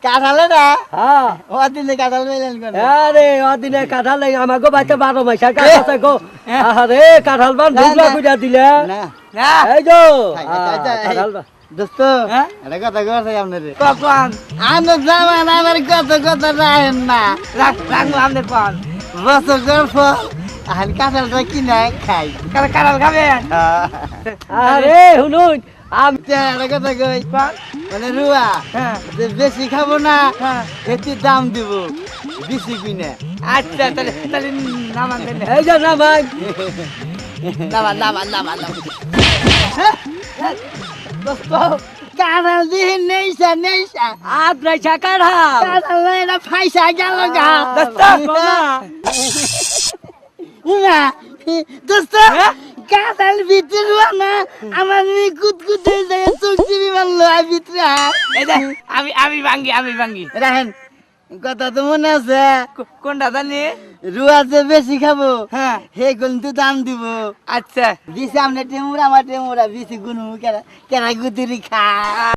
কাঁঠালে না হ্যাঁ ওদিনে কাঁঠাল মেলেন কোন আরে ওদিনে কাঁঠাল নাই আমাকে বাচ্চা 12 মাস কাঁঠাল আছে গো আরে কাঁঠাল বান দুগলা কইরা দিলে না না এই তো কাঁঠাল কাঁঠাল দোস্ত হ্যাঁ? এটা কথা কইছে আপনারে কখন আমরা জামান আমার কত রাখেন না রাখবো আমাদের পান বছর গল্প আর কাঁঠালটা কিনা খাই কাঁঠাল খাবেন আরে শুনুন আমি এটা কথা কই পান মানে রুয়া হ্যাঁ যে বেশি খাবো না হ্যাঁ এতে দাম দিব বেশি কিনে আচ্ছা তাহলে তাহলে নামান দেন এই যে না ভাই নামান দোস্ত কাঁঠাল দিয়ে নেইসা নেইসা আপনার কাঁঠাল কাঁঠাল না এটা ফাইসা গেল গা দোস্ত না দোস্ত কাঁঠাল ভিতরে না আমার কুতকুত হয়ে যায় চোখ চিবি মারলো আর ভিতরে এই যে আমি ভাঙ্গি রাখেন কথা তো মনে আছে কোনটা জানি রুয়া যে বেশি খাবো হ্যাঁ হে কিন্তু দাম দিব আচ্ছা দিছে আমনে টেমুরা আমার টেমুরা বেশি গুনু কেরা কেরা গুতুরি খা